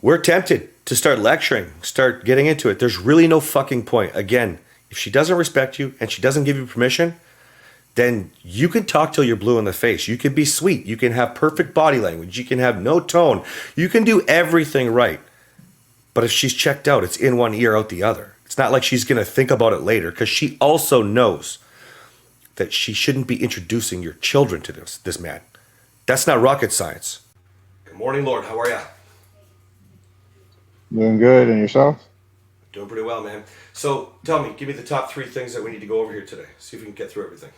we're tempted to start lecturing, start getting into it. There's really no fucking point. Again, if she doesn't respect you and she doesn't give you permission, then you can talk till you're blue in the face. You can be sweet. You can have perfect body language. You can have no tone. You can do everything right. But if she's checked out, it's in one ear, out the other. It's not like she's going to think about it later, because she also knows that she shouldn't be introducing your children to this man. That's not rocket science. Good morning, Lord. How are ya? Doing good, and yourself? Doing pretty well, man. So tell me, give me the top 3 things that we need to go over here today. See if we can get through everything.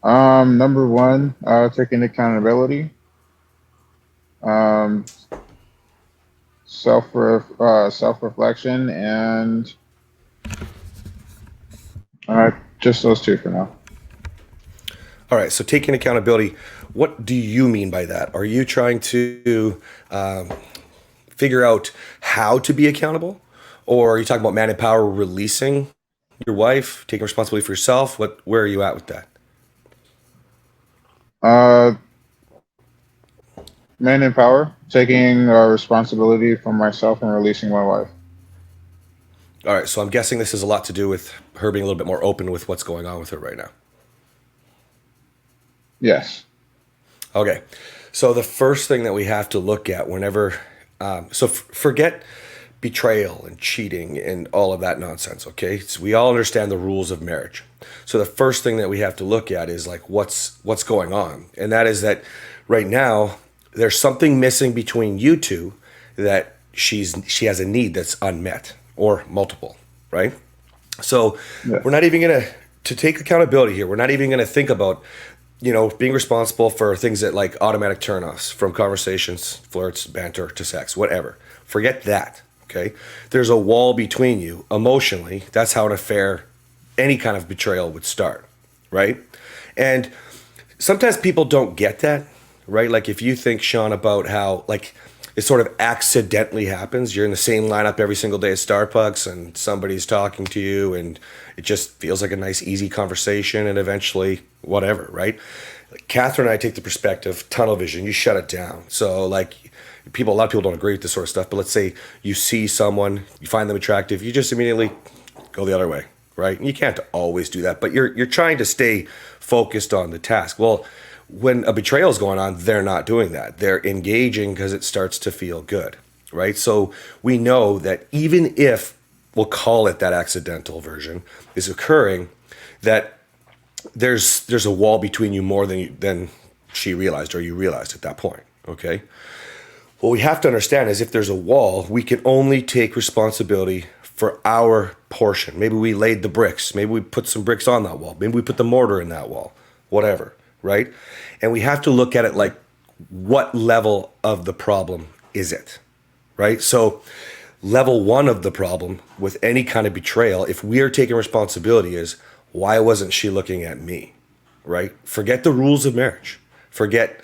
Number one, taking accountability. Um, self reflection, and just those 2 for now. All right, so taking accountability, what do you mean by that? Are you trying to figure out how to be accountable? Or are you talking about man in power releasing your wife, taking responsibility for yourself? Where are you at with that? Man in power, taking responsibility for myself and releasing my wife. All right, so I'm guessing this has a lot to do with her being a little bit more open with what's going on with her right now. Yes. Okay, so the first thing that we have to look at whenever, forget betrayal and cheating and all of that nonsense, okay? So we all understand the rules of marriage. So the first thing that we have to look at is like what's going on. And that is that right now there's something missing between you two, that she has a need that's unmet or multiple, right? So Yeah. we're not even going to take accountability here. We're not even going to think about, being responsible for things that like automatic turnoffs, from conversations, flirts, banter to sex, whatever. Forget that. Okay. There's a wall between you emotionally. That's how an affair, any kind of betrayal would start. Right. And sometimes people don't get that. Right. Like if you think, Sean, about how like it sort of accidentally happens, you're in the same lineup every single day at Starbucks and somebody's talking to you and it just feels like a nice, easy conversation and eventually whatever. Right. Like Catherine and I take the perspective, tunnel vision, you shut it down. So like, a lot of people don't agree with this sort of stuff, but let's say you see someone, you find them attractive, you just immediately go the other way, right? And you can't always do that, but you're trying to stay focused on the task. Well, when a betrayal is going on, they're not doing that. They're engaging because it starts to feel good, right? So we know that even if, we'll call it that accidental version, is occurring, that there's a wall between you more than she realized or you realized at that point, okay? What we have to understand is if there's a wall, we can only take responsibility for our portion. Maybe we laid the bricks. Maybe we put some bricks on that wall. Maybe we put the mortar in that wall, whatever, right? And we have to look at it like, what level of the problem is it, right? So level 1 of the problem with any kind of betrayal, if we are taking responsibility, is why wasn't she looking at me, right? Forget the rules of marriage. Forget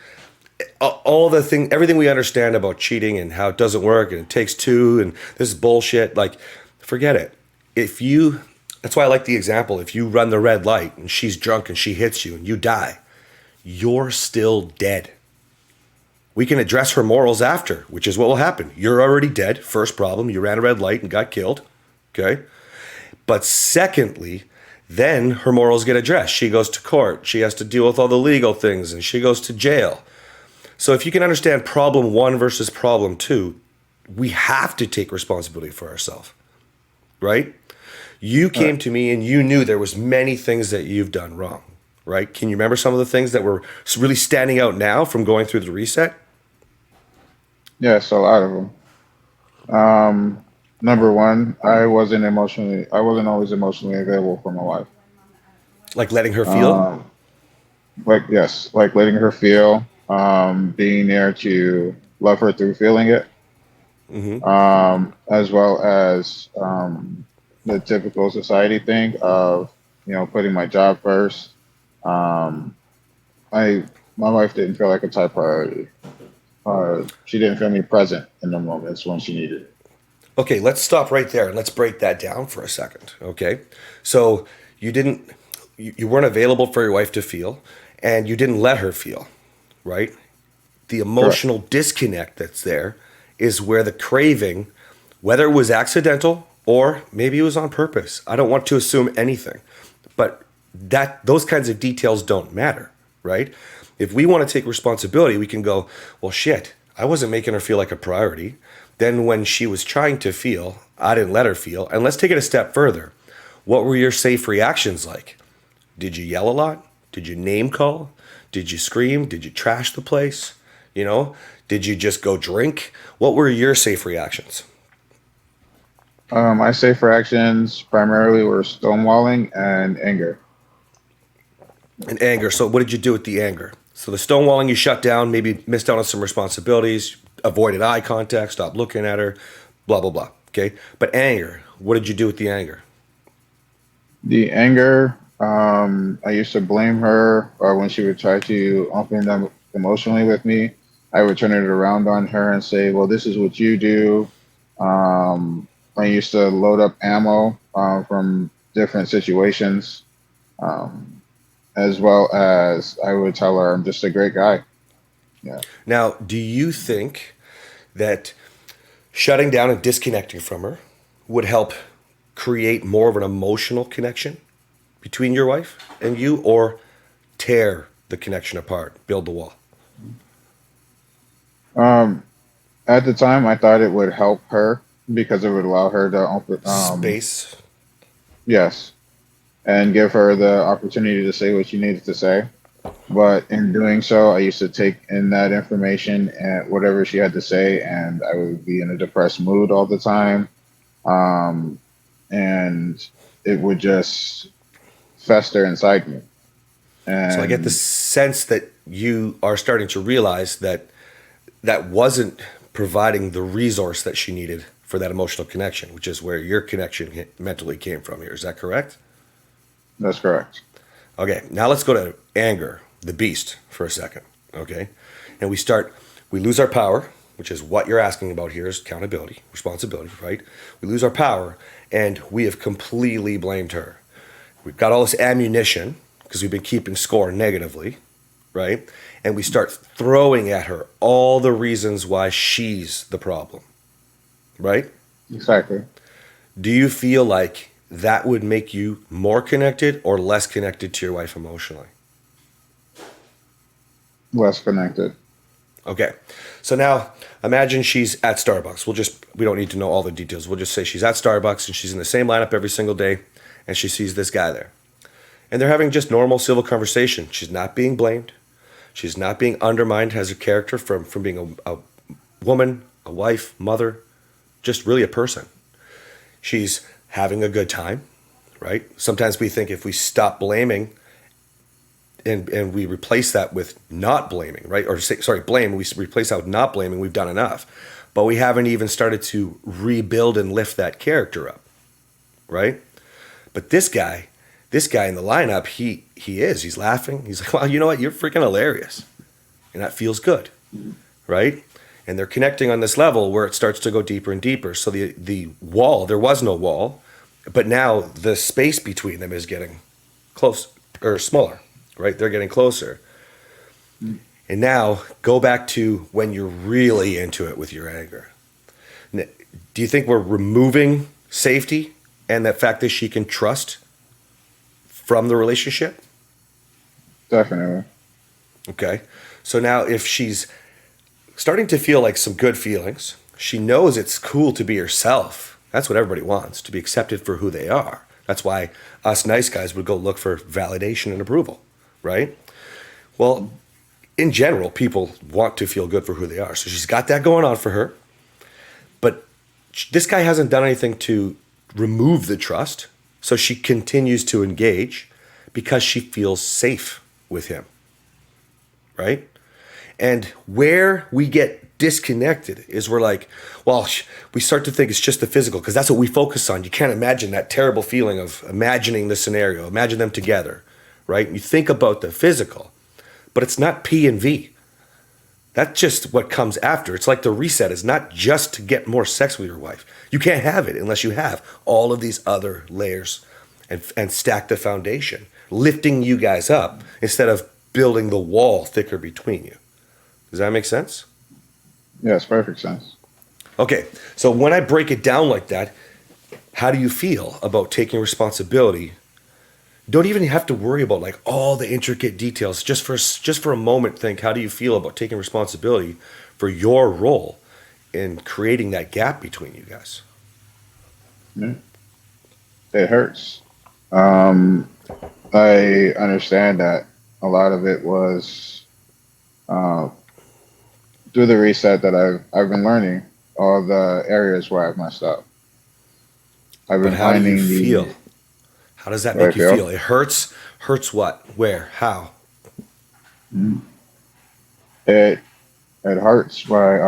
everything we understand about cheating and how it doesn't work and it takes 2 and this is bullshit. Like, forget it. That's why I like the example. If you run the red light and she's drunk and she hits you and you die, you're still dead. We can address her morals after, which is what will happen. You're already dead. First problem, you ran a red light and got killed. Okay. But secondly, then her morals get addressed. She goes to court. She has to deal with all the legal things and she goes to jail. So if you can understand problem 1 versus problem 2, we have to take responsibility for ourselves, right? You came to me and you knew there was many things that you've done wrong, right? Can you remember some of the things that were really standing out now from going through the reset? Yes, a lot of them. Number one, I wasn't always emotionally available for my wife. Like letting her feel? Yes, like letting her feel, being there to love her through feeling it, Mm-hmm. as well as the typical society thing of putting my job first. Um, I My wife didn't feel like a top priority. She didn't feel me present in the moments when she needed it. Okay, let's stop right there and let's break that down for a second. Okay, so you weren't available for your wife to feel, and you didn't let her feel, right? The Correct. emotional disconnect that's there is where the craving, whether it was accidental or maybe it was on purpose. I don't want to assume anything, but that those kinds of details don't matter, right? If we want to take responsibility, we can go, well, shit, I wasn't making her feel like a priority. Then when she was trying to feel, I didn't let her feel. And let's take it a step further. What were your safe reactions like? Did you yell a lot? Did you name call? Did you scream? Did you trash the place? You know, did you just go drink? What were your safe reactions? My safer actions primarily were stonewalling and anger. And anger. So what did you do with the anger? So the stonewalling, you shut down, maybe missed out on some responsibilities, avoided eye contact, stopped looking at her, blah, blah, blah. Okay. But anger, what did you do with the anger? The anger, I used to blame her, or when she would try to open them emotionally with me, I would turn it around on her and say, "Well, this is what you do." I used to load up ammo from different situations, um, as well as I would tell her I'm just a great guy. Yeah, Now, do you think that shutting down and disconnecting from her would help create more of an emotional connection between your wife and you, or tear the connection apart, build the wall? um, at the time, I thought it would help her because it would allow her to open, Space. yes, and give her the opportunity to say what she needed to say. But in doing so, I used to take in that information and whatever she had to say, and I would be in a depressed mood all the time. Um, and it would just fester inside me. So I get the And sense that you are starting to realize that that wasn't providing the resource that she needed for that emotional connection, which is where your connection mentally came from here. Is that correct? that's correct. Okay, now let's go to anger, the beast, for a second. Okay, and we lose our power, which is what you're asking about here is accountability, responsibility, right? We lose our power, and we have completely blamed her. We've got all this ammunition because we've been keeping score negatively, right? And we start throwing at her all the reasons why she's the problem, right? Exactly. Do you feel like that would make you more connected or less connected to your wife emotionally? Less connected. Okay. So now imagine she's at Starbucks. We don't need to know all the details. We'll just say she's at Starbucks and she's in the same lineup every single day and she sees this guy there. And they're having just normal civil conversation. She's not being blamed. She's not being undermined as a character from being a woman, a wife, mother, just really a person. She's having a good time, right? Sometimes we think if we stop blaming and we replace that with not blaming, right? Or sorry, blame, we replace that with not blaming, we've done enough. But we haven't even started to rebuild and lift that character up, right? But this guy in the lineup, he's laughing. He's like, well, you know what? You're freaking hilarious. And that feels good, right? And they're connecting on this level where it starts to go deeper and deeper. So the wall, there was no wall, but now the space between them is getting close or smaller, right? They're getting closer. And now go back to when you're really into it with your anger. Do you think we're removing safety and the fact that she can trust from the relationship? Definitely. Okay. So now if she's starting to feel like some good feelings, she knows it's cool to be herself. That's what everybody wants, to be accepted for who they are. That's why us nice guys would go look for validation and approval, right? Well, in general, people want to feel good for who they are. So she's got that going on for her. But this guy hasn't done anything to remove the trust. So she continues to engage because she feels safe with him, right? And where we get disconnected is we're like, well, we start to think it's just the physical because that's what we focus on. You can't imagine that terrible feeling of imagining the scenario, imagine them together, right? You think about the physical, but it's not P and V. That's just what comes after. It's like the reset is not just to get more sex with your wife. You can't have it unless you have all of these other layers and stack the foundation, lifting you guys up instead of building the wall thicker between you. Does that make sense? Yes, perfect sense. Okay, so when I break it down like that, how do you feel about taking responsibility? Don't even have to worry about like all the intricate details. Just for a moment, think, how do you feel about taking responsibility for your role in creating that gap between you guys? Yeah. It hurts. Um, I understand that a lot of it was uh, through the reset that I've been learning all the areas where I've messed up. I've But been how do you finding feel? the How does that what I make you feel. feel? It hurts. Hurts what? Where? How? Mhm. It it hurts by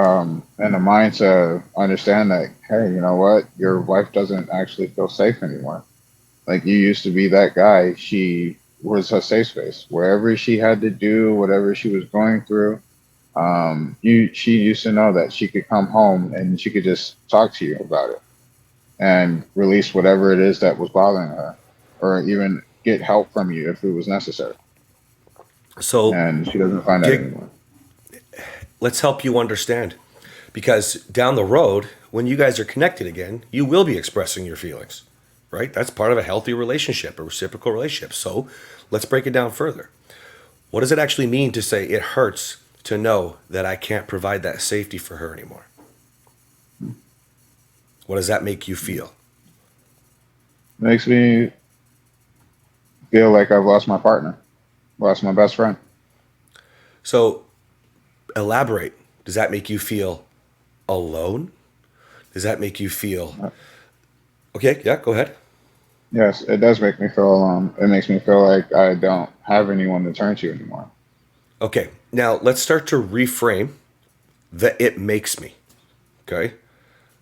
in the mind to understand that, hey, you know what, your wife doesn't actually feel safe anymore. Like you used to be that guy. She was her safe space. Wherever she had to do, whatever she was going through, she used to know that she could come home and she could just talk to you about it and release whatever it is that was bothering her, or even get help from you if it was necessary. So, And she doesn't find that Gig, anymore. let's help you understand. Because down the road, when you guys are connected again, you will be expressing your feelings, right? That's part of a healthy relationship, a reciprocal relationship. So, let's break it down further. What does it actually mean to say it hurts to know that I can't provide that safety for her anymore? What does that make you feel? Makes me feel like I've lost my partner, lost my best friend. So, elaborate. Does that make you feel alone? Does that make you feel Uh, okay? Yeah, go ahead. Yes, it does make me feel alone. It makes me feel like I don't have anyone to turn to anymore. Okay, now let's start to reframe the it makes me. Okay,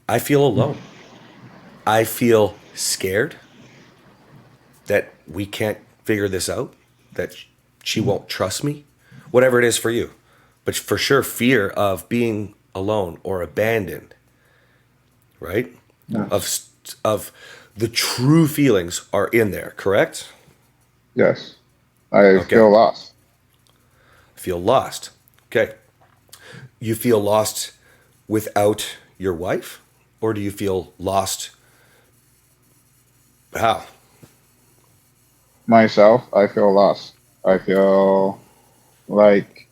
I feel alone. I feel scared that we can't figure this out, that she won't trust me, whatever it is for you. But for sure, fear of being alone or abandoned, right? Yes. Of of the true feelings are in there, correct? Yes. I Okay. feel lost. Feel lost. Okay. You feel lost without your wife, or do you feel lost? How? Myself, I feel lost. I feel like,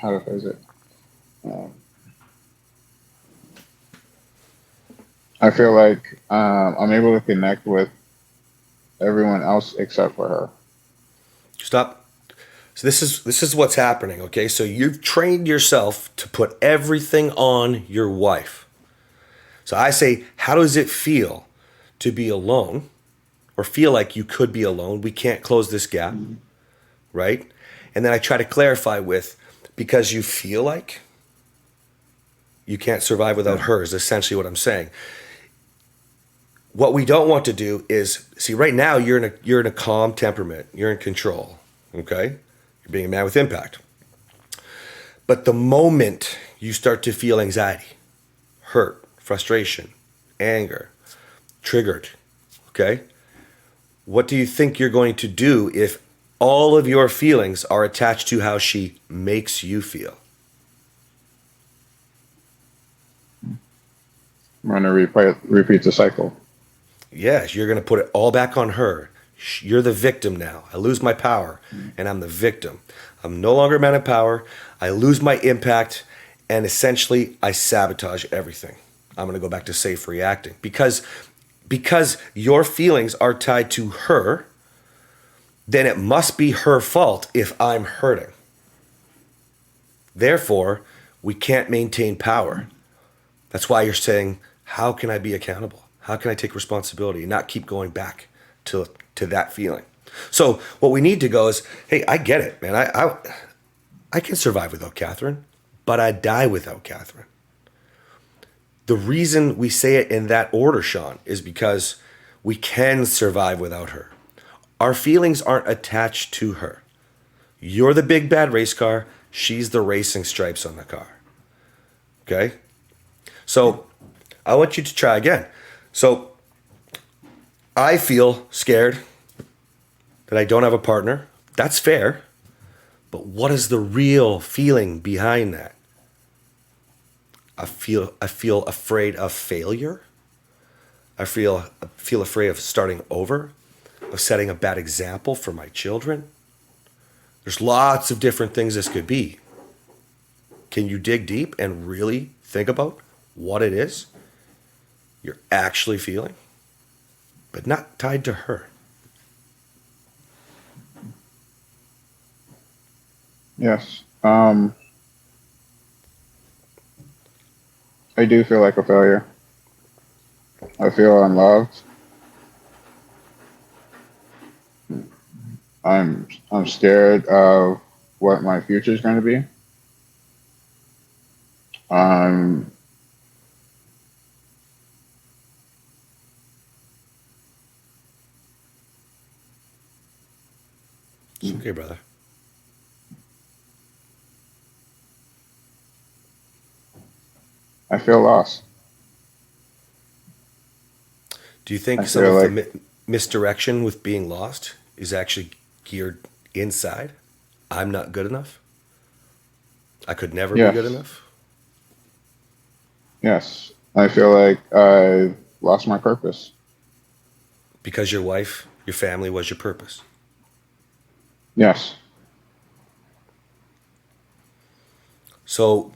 how to phrase it? Um, I feel like I'm able to connect with everyone else except for her. Stop. So this is what's happening, okay? So you've trained yourself to put everything on your wife. So I say, how does it feel to be alone or feel like you could be alone? We can't close this gap, right? And then I try to clarify with because you feel like you can't survive without Yeah. her is essentially what I'm saying. What we don't want to do is see right now you're in a calm temperament. You're in control, okay? You're being a man with impact. But the moment you start to feel anxiety, hurt, frustration, anger, triggered, okay? What do you think you're going to do if all of your feelings are attached to how she makes you feel? I'm going to repeat the cycle. Yes, you're going to put it all back on her. You're the victim now. I lose my power and I'm the victim. I'm no longer a man of power. I lose my impact and essentially I sabotage everything. I'm going to go back to safe reacting because your feelings are tied to her, then it must be her fault if I'm hurting. Therefore, we can't maintain power. That's why you're saying, how can I be accountable? How can I take responsibility and not keep going back to that feeling? So what we need to go is, hey, I get it, man. I can survive without Catherine, but I die without Catherine. The reason we say it in that order, Sean, is because we can survive without her. Our feelings aren't attached to her. You're the big bad race car. She's the racing stripes on the car. Okay? So I want you to try again. So I feel scared that I don't have a partner. That's fair. But what is the real feeling behind that? I feel afraid of failure. I feel afraid of starting over, of setting a bad example for my children. There's lots of different things this could be. Can you dig deep and really think about what it is you're actually feeling, but not tied to her? Yes. I do feel like a failure. I feel unloved. I'm scared of what my future is going to be. Um, It's okay, brother. I feel lost. Do you think I some feel of the like misdirection with being lost is actually geared inside? I'm not good enough. I could never be good yes, enough. yes. I feel like I lost my purpose. Because your wife, your family was your purpose. Yes. So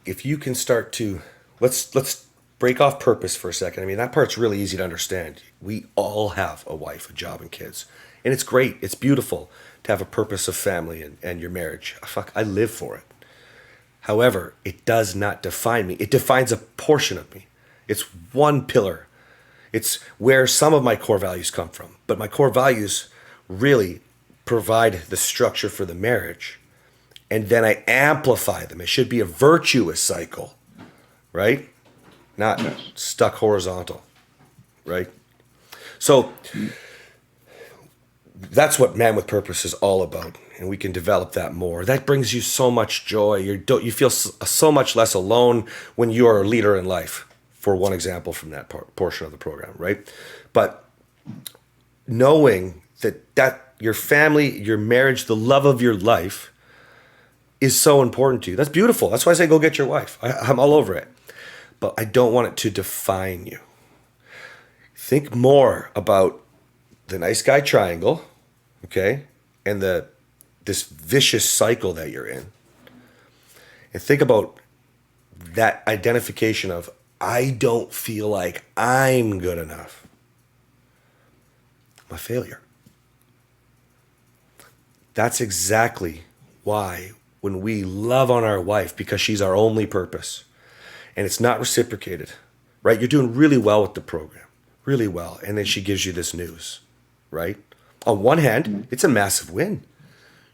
if you can start to let's break off purpose for a second. I mean, that part's really easy to understand. We all have a wife, a job, and kids. And it's great. It's beautiful to have a purpose of family and your marriage. Fuck, I live for it. However, it does not define me. It defines a portion of me. It's one pillar. It's where some of my core values come from. But my core values really provide the structure for the marriage. And then I amplify them. It should be a virtuous cycle, right? Not Yes. stuck horizontal, right? So that's what Man with Purpose is all about, and we can develop that more. That brings you so much joy. You feel so much less alone when you are a leader in life. For one example from that portion of the program, right? But knowing that your family, your marriage, the love of your life is so important to you. That's beautiful. That's why I say go get your wife. I'm all over it. But I don't want it to define you. Think more about the nice guy triangle, okay, and this vicious cycle that you're in. And think about that identification of I don't feel like I'm good enough. I'm a failure. That's exactly why when we love on our wife because she's our only purpose and it's not reciprocated, right? You're doing really well with the program, really well. And then she gives you this news, right? On one hand, it's a massive win.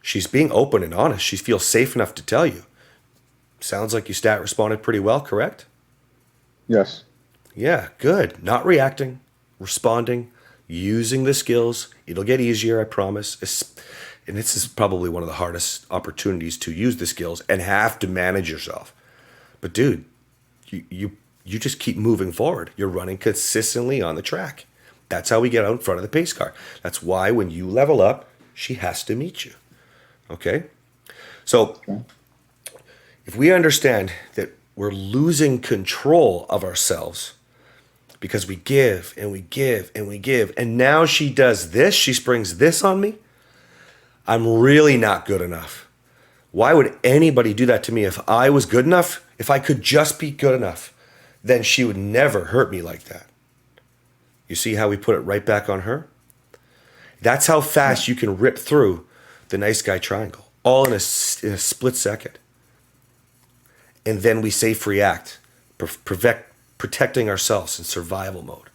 She's being open and honest. She feels safe enough to tell you. Sounds like you stat responded pretty well, correct? Yes. Yeah, good. Not reacting, responding, using the skills. It'll get easier, I promise. And this is probably one of the hardest opportunities to use the skills and have to manage yourself. But dude, you just keep moving forward. You're running consistently on the track. That's how we get out in front of the pace car. That's why when you level up, she has to meet you. Okay? So Okay. if we understand that we're losing control of ourselves because we give and we give and we give, and now she does this, she springs this on me, I'm really not good enough. Why would anybody do that to me if I was good enough? If I could just be good enough, then she would never hurt me like that. You see how we put it right back on her? That's how fast you can rip through the nice guy triangle, all in a split second. And then we safe react, protecting ourselves in survival mode.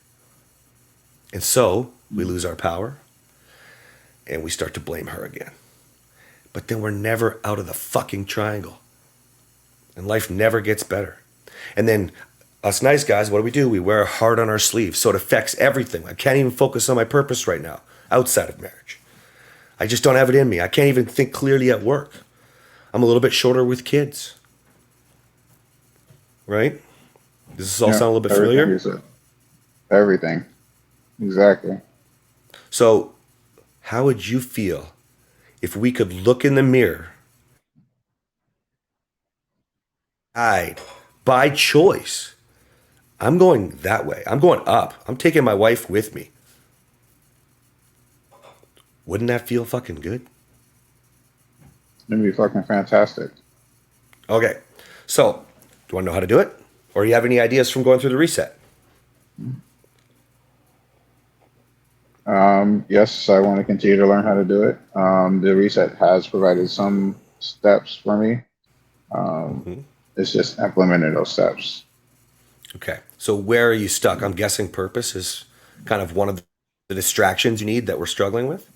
And so we lose our power and we start to blame her again. But then we're never out of the fucking triangle. And life never gets better. And then us nice guys, what do? We wear our heart on our sleeve. So it affects everything. I can't even focus on my purpose right now outside of marriage. I just don't have it in me. I can't even think clearly at work. I'm a little bit shorter with kids. Right? Does this all Yeah. sound a little bit Everything familiar? you said. Everything. Exactly. So how would you feel if we could look in the mirror by choice, I'm going that way. I'm going up. I'm taking my wife with me. Wouldn't that feel fucking good? It'd be fucking fantastic. Okay. So, do you want to know how to do it? Or do you have any ideas from going through the reset? Yes, I want to continue to learn how to do it. The reset has provided some steps for me. Um, Mm-hmm. it's just implementing those steps. Okay. So, where are you stuck? I'm guessing purpose is kind of one of the distractions you need that we're struggling with.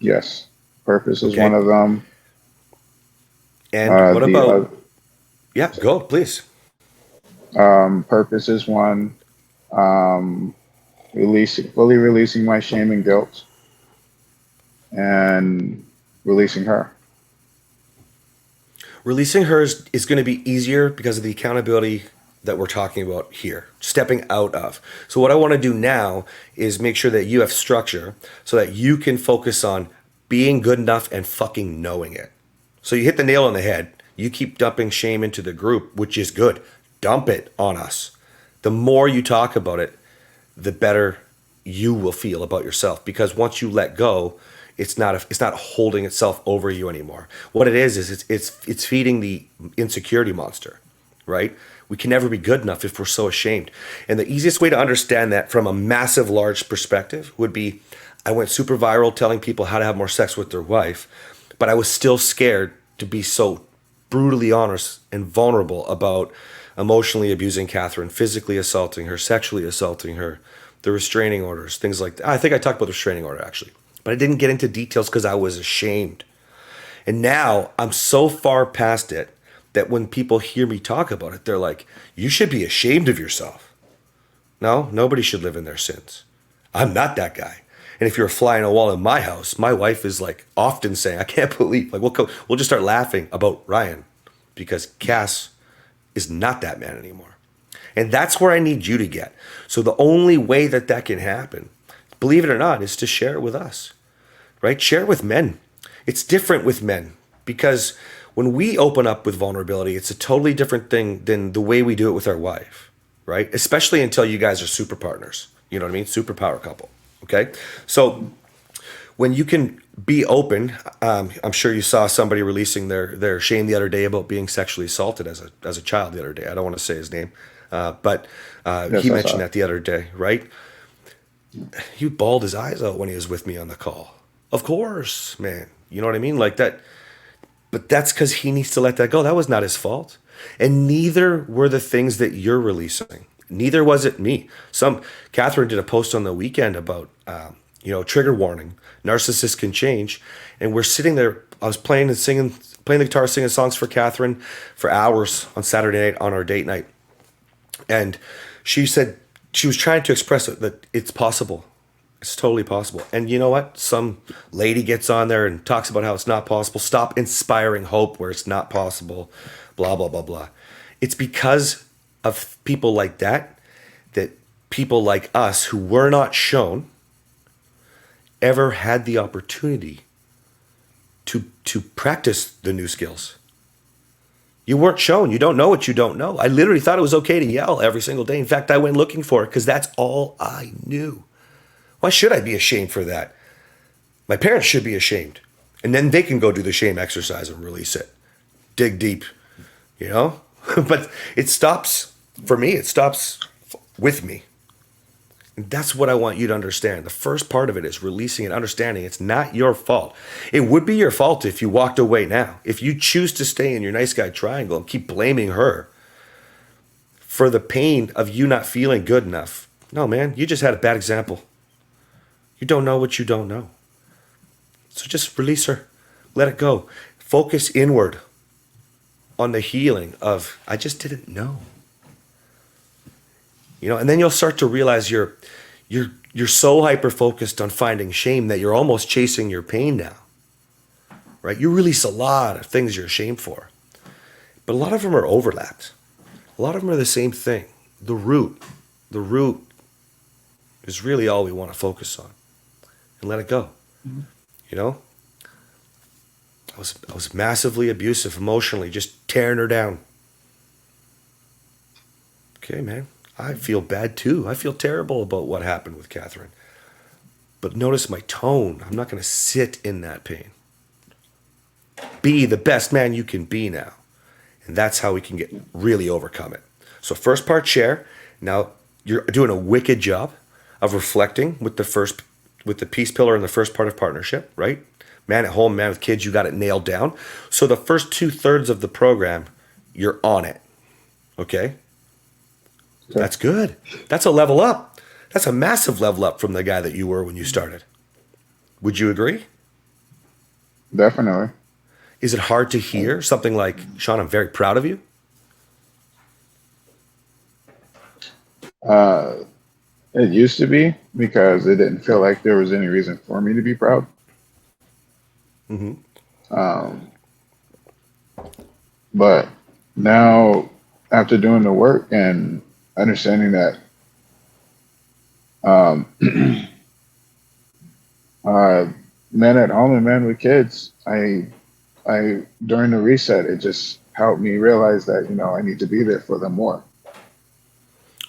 Yes, purpose is one Okay. of them. And what The about, yeah, go, please. purpose is one. Um, fully releasing my shame and guilt, and releasing her. Releasing hers is going to be easier because of the accountability that we're talking about here, stepping out of. So, what I want to do now is make sure that you have structure so that you can focus on being good enough and fucking knowing it. So, you hit the nail on the head. You keep dumping shame into the group, which is good. Dump it on us. The more you talk about it, the better you will feel about yourself, because once you let go, it's not holding itself over you anymore. What it is it's feeding the insecurity monster, right? We can never be good enough if we're so ashamed. And the easiest way to understand that from a massive large perspective would be, I went super viral telling people how to have more sex with their wife, but I was still scared to be so brutally honest and vulnerable about emotionally abusing Catherine, physically assaulting her, sexually assaulting her, the restraining orders, things like that. I think I talked about the restraining order actually, but I didn't get into details because I was ashamed. And now I'm so far past it that when people hear me talk about it, they're like, you should be ashamed of yourself. No, nobody should live in their sins. I'm not that guy. And if you're a fly on a wall in my house, my wife is like often saying, I can't believe, like we'll just start laughing about Ryan because Cass is not that man anymore. And that's where I need you to get. So the only way that that can happen, believe it or not, is to share it with us, right? Share it with men. It's different with men because when we open up with vulnerability, it's a totally different thing than the way we do it with our wife, right? Especially until you guys are super partners. You know what I mean? Superpower couple. Okay. So when you can be open, I'm sure you saw somebody releasing their shame the other day about being sexually assaulted as a child the other day. I don't want to say his name, but Yes, he I saw mentioned it. that the other day, right? He bawled his eyes out when he was with me on the call. Of course, man. You know what I mean? Like that. But that's because he needs to let that go. That was not his fault. And neither were the things that you're releasing. Neither was it me. Catherine did a post on the weekend about, trigger warning. Narcissists can change. And we're sitting there. I was playing the guitar, singing songs for Catherine for hours on Saturday night on our date night. And she said she was trying to express it, that it's possible. It's totally possible. And you know what? Some lady gets on there and talks about how it's not possible. Stop inspiring hope where it's not possible. Blah, blah, blah, blah. It's because of people like that that people like us who were not shown ever had the opportunity to practice the new skills. You weren't shown. You don't know what you don't know. I literally thought it was okay to yell every single day. In fact, I went looking for it because that's all I knew. Why should I be ashamed for that? My parents should be ashamed. And then they can go do the shame exercise and release it. Dig deep, you know? But it stops, for me, it stops with me. And that's what I want you to understand. The first part of it is releasing and understanding it's not your fault. It would be your fault if you walked away now. If you choose to stay in your nice guy triangle and keep blaming her for the pain of you not feeling good enough. No, man, you just had a bad example. You don't know what you don't know. So just release her. Let it go. Focus inward on the healing of, I just didn't know. And then you'll start to realize you're so hyper focused on finding shame that you're almost chasing your pain now. Right? You release a lot of things you're ashamed for. But a lot of them are overlapped. A lot of them are the same thing. The root is really all we want to focus on. And let it go. Mm-hmm. I was massively abusive emotionally, just tearing her down. Okay, man. I feel bad too. I feel terrible about what happened with Catherine. But notice my tone. I'm not going to sit in that pain. Be the best man you can be now. And that's how we can get really overcome it. So first part, share. Now you're doing a wicked job of reflecting with the peace pillar in the first part of partnership, right? Man at home, man with kids, you got it nailed down. So the first 2/3 of the program, you're on it. Okay? Okay. That's good. That's a level up. That's a massive level up from the guy that you were when you started. Would you agree? Definitely. Is it hard to hear something like, Sean, I'm very proud of you? Uh, it used to be because it didn't feel like there was any reason for me to be proud. Mm-hmm. Um, but now, after doing the work and understanding that um, men at home and men with kids, I during the reset, it just helped me realize that I need to be there for them more.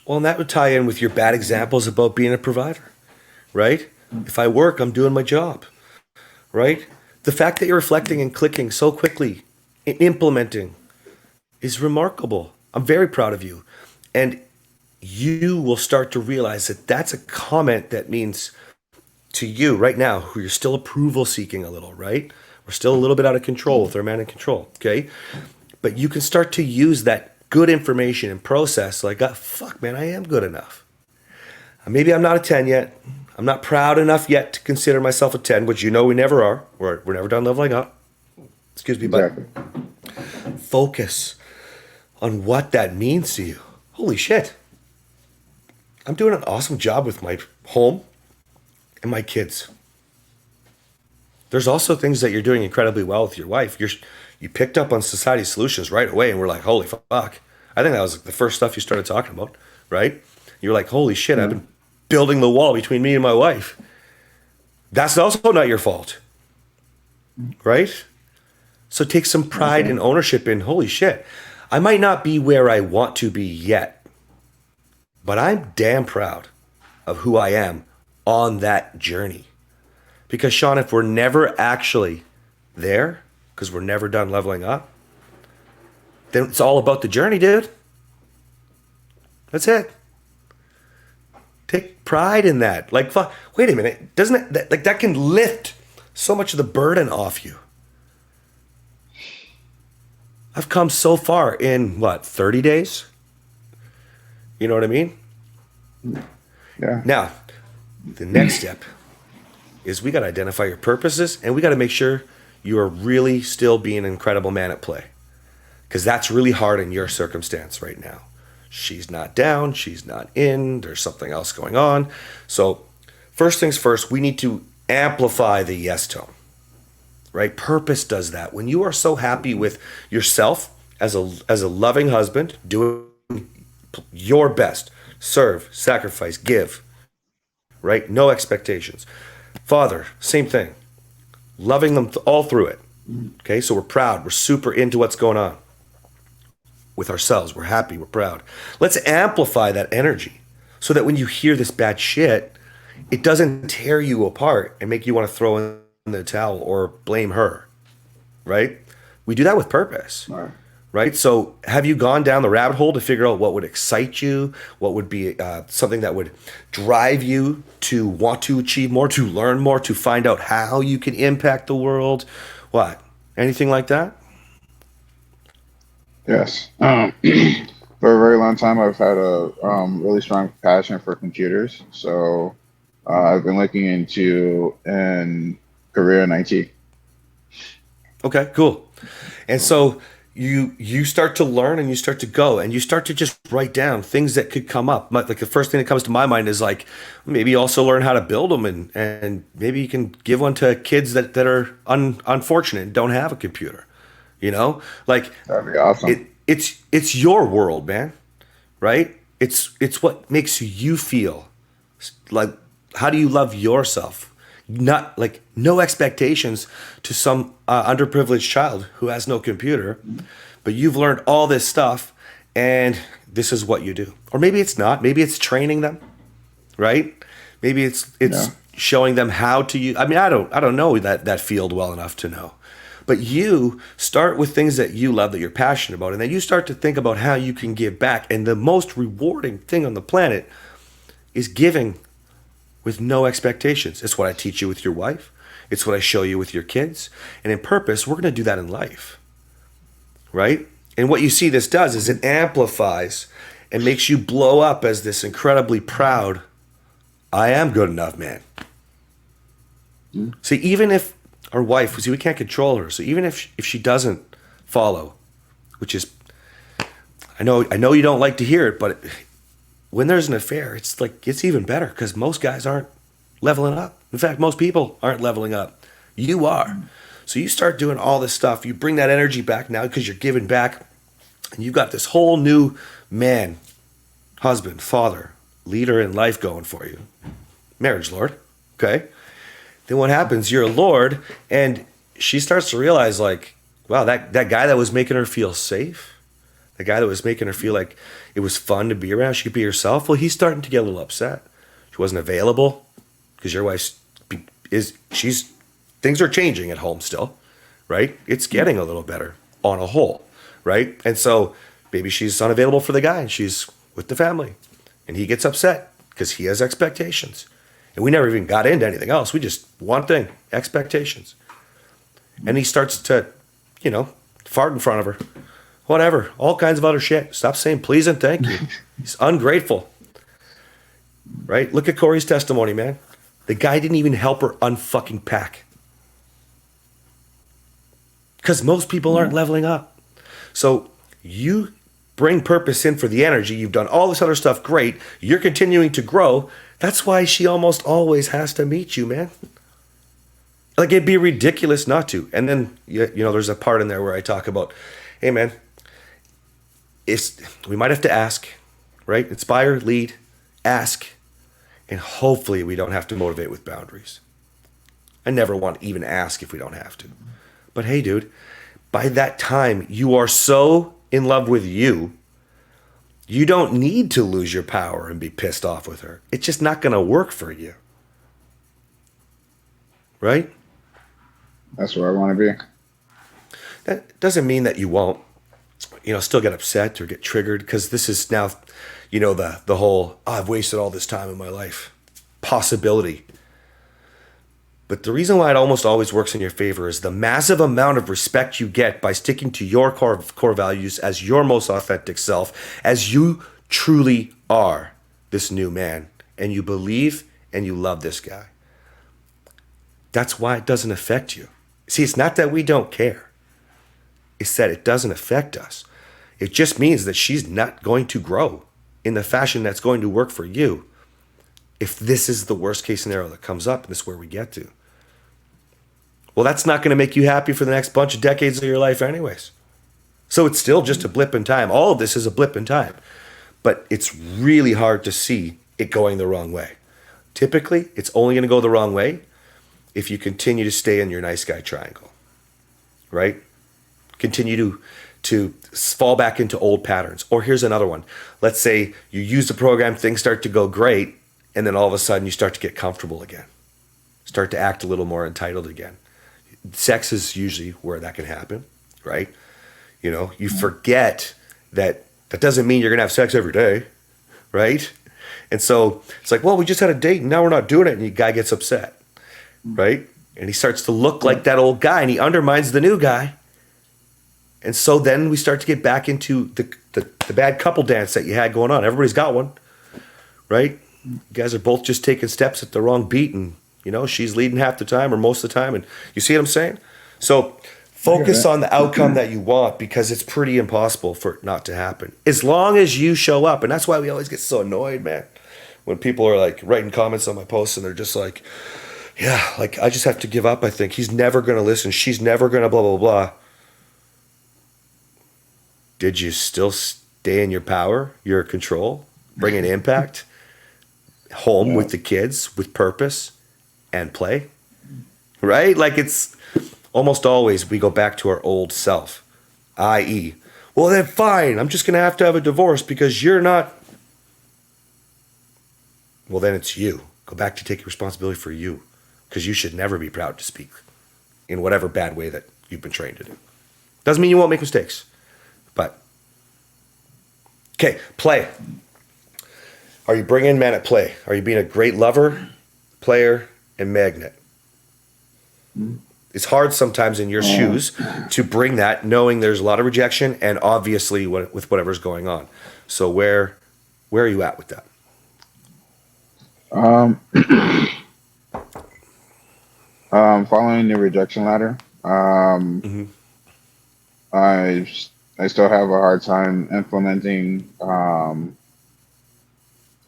Well, and that would tie in with your bad examples about being a provider, right? If I work, I'm doing my job, right? The fact that you're reflecting and clicking so quickly and implementing is remarkable. I'm very proud of you. And you will start to realize that that's a comment that means to you right now, who you're still approval seeking a little, right? We're still a little bit out of control with our man in control, okay? But you can start to use that good information and process like, fuck, man, I am good enough. Maybe I'm not a 10 yet. I'm not proud enough yet to consider myself a 10, which we never are. We're never done leveling up. Excuse me, Exactly. but focus on what that means to you. Holy shit. I'm doing an awesome job with my home and my kids. There's also things that you're doing incredibly well with your wife. You picked up on society solutions right away, and we're like, holy fuck. I think that was the first stuff you started talking about, right? You're like, holy shit, I've been building the wall between me and my wife. That's also not your fault, right? So take some pride and ownership in, holy shit, I might not be where I want to be yet, but I'm damn proud of who I am on that journey. Because Sean, if we're never actually there, because we're never done leveling up, then it's all about the journey, dude. That's it. Take pride in that. Like, wait a minute, doesn't it, that can lift so much of the burden off you. I've come so far in 30 days? You know what I mean? Yeah. Now, the next step is we got to identify your purposes, and we got to make sure you are really still being an incredible man at play. Because that's really hard in your circumstance right now. She's not down, she's not in, there's something else going on. So first things first, we need to amplify the yes tone, right? Purpose does that. When you are so happy with yourself as a loving husband, doing your best, serve, sacrifice, give, right? No expectations. Father, same thing. Loving them all through it. Okay, so we're proud. We're super into what's going on with ourselves. We're happy. We're proud. Let's amplify that energy so that when you hear this bad shit, it doesn't tear you apart and make you want to throw in the towel or blame her, right? We do that with purpose. Right? So have you gone down the rabbit hole to figure out what would excite you, what would be something that would drive you to want to achieve more, to learn more, to find out how you can impact the world? What? Anything like that? Yes. For a very long time, I've had a really strong passion for computers. So I've been looking into a career in IT. Okay, cool. And so you start to learn and you start to go and you start to just write down things that could come up. Like the first thing that comes to my mind is like, maybe also learn how to build them and maybe you can give one to kids that are unfortunate and don't have a computer, like That'd be awesome. it's your world, man. Right. It's what makes you feel like, how do you love yourself? Not like no expectations to some underprivileged child who has no computer, but you've learned all this stuff and this is what you do. Or maybe it's not. Maybe it's training them, right? Maybe it's Yeah. showing them how to use. I mean, I don't know that field well enough to know. But you start with things that you love, that you're passionate about, and then you start to think about how you can give back. And the most rewarding thing on the planet is giving with no expectations. It's what I teach you with your wife. It's what I show you with your kids. And in purpose, we're going to do that in life, right? And what you see this does is it amplifies and makes you blow up as this incredibly proud, I am good enough, man. See, even if our wife, see, we can't control her. So even if she doesn't follow, which is, I know you don't like to hear it, but when there's an affair, it's even better because most guys aren't leveling up. In fact, most people aren't leveling up. You are. So you start doing all this stuff. You bring that energy back now because you're giving back, and you've got this whole new man, husband, father, leader in life going for you. Marriage lord, okay? Then what happens? You're a lord, and she starts to realize, like, wow, that guy that was making her feel safe, the guy that was making her feel like it was fun to be around, she could be herself, well, he's starting to get a little upset. She wasn't available because your wife's things are changing at home still, right? It's getting a little better on a whole, right? And so maybe she's unavailable for the guy and she's with the family, and he gets upset because he has expectations. And we never even got into anything else. We just, one thing, expectations. And he starts to, fart in front of her. Whatever, all kinds of other shit. Stop saying please and thank you. He's ungrateful. Right? Look at Corey's testimony, man. The guy didn't even help her unfucking pack. Because most people aren't leveling up. So you bring purpose in for the energy. You've done all this other stuff great. You're continuing to grow. That's why she almost always has to meet you, man. Like, it'd be ridiculous not to. And then, there's a part in there where I talk about, hey, man, we might have to ask, right? Inspire, lead, ask, and hopefully we don't have to motivate with boundaries. I never want to even ask if we don't have to. But hey, dude, by that time, you are so in love with you, you don't need to lose your power and be pissed off with her. It's just not going to work for you. Right? That's where I want to be. That doesn't mean that you won't, still get upset or get triggered, because this is now, the whole, I've wasted all this time in my life possibility. But the reason why it almost always works in your favor is the massive amount of respect you get by sticking to your core values as your most authentic self, as you truly are this new man, and you believe and you love this guy. That's why it doesn't affect you. See, it's not that we don't care. It's that it doesn't affect us. It just means that she's not going to grow in the fashion that's going to work for you if this is the worst case scenario that comes up and this is where we get to. Well, that's not going to make you happy for the next bunch of decades of your life anyways. So it's still just a blip in time. All of this is a blip in time. But it's really hard to see it going the wrong way. Typically, it's only going to go the wrong way if you continue to stay in your nice guy triangle, right? Continue to fall back into old patterns. Or here's another one. Let's say you use the program, things start to go great, and then all of a sudden you start to get comfortable again. Start to act a little more entitled again. Sex is usually where that can happen, right? You forget that doesn't mean you're going to have sex every day, right? And so it's like, well, we just had a date and now we're not doing it. And the guy gets upset, right? And he starts to look like that old guy and he undermines the new guy. And so then we start to get back into the bad couple dance that you had going on. Everybody's got one, right? You guys are both just taking steps at the wrong beat, and she's leading half the time or most of the time. And you see what I'm saying? So focus on the outcome that you want, because it's pretty impossible for it not to happen as long as you show up. And that's why we always get so annoyed, man, when people are like writing comments on my posts and they're just like, yeah, like, I just have to give up. I think he's never going to listen. She's never going to blah, blah, blah. Did you still stay in your power, your control, bring an impact home with the kids with purpose and play? Right? Like, it's almost always we go back to our old self, i.e., Well, then fine. I'm just going to have a divorce because you're not. Well, then it's you. Go back to taking responsibility for you, because you should never be proud to speak in whatever bad way that you've been trained to do. Doesn't mean you won't make mistakes, but okay, play. Are you bringing men at play? Are you being a great lover, player, and magnet? It's hard sometimes in your shoes to bring that, knowing there's a lot of rejection and obviously with whatever's going on. So where are you at with that? Following the rejection ladder, I still have a hard time implementing the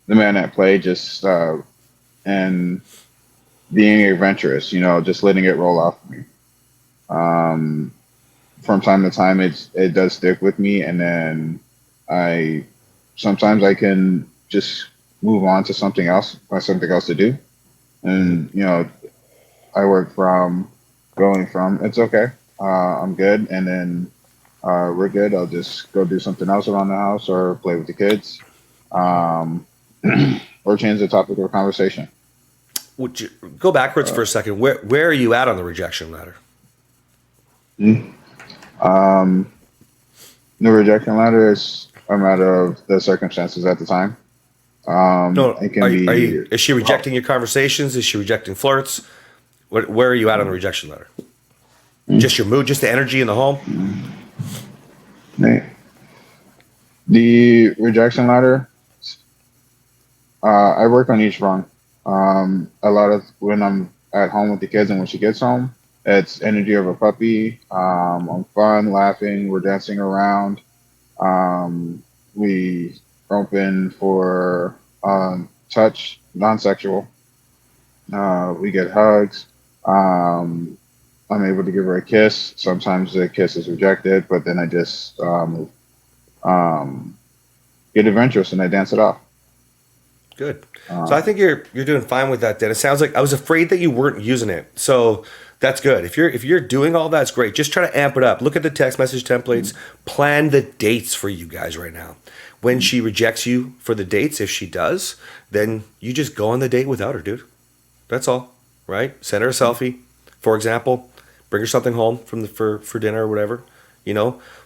man at play, just and being adventurous, just letting it roll off of me. From time to time, it does stick with me, and then sometimes I can just move on to something else, find something else to do, and I work from going from it's okay, I'm good, and then we're good. I'll just go do something else around the house or play with the kids, or change the topic of conversation. Would you go backwards for a second? Where are you at on the rejection ladder? The rejection ladder is a matter of the circumstances at the time. No, it can be. Is she rejecting your conversations? Is she rejecting flirts? Where are you at on the rejection ladder? Just your mood, just the energy in the home? The rejection ladder, I work on each rung. A lot of when I'm at home with the kids and when she gets home, it's energy of a puppy. I'm fun, laughing, we're dancing around. We open for touch, non-sexual. We get hugs. I'm able to give her a kiss. Sometimes the kiss is rejected, but then I just get adventurous and I dance it off. Good. So I think you're doing fine with that, then. It sounds like I was afraid that you weren't using it. So that's good. If you're doing all that's great. Just try to amp it up. Look at the text message templates. Plan the dates for you guys right now. When she rejects you for the dates, if she does, then you just go on the date without her, dude. That's all, right? Send her a selfie, for example. Bring her something home for dinner or whatever.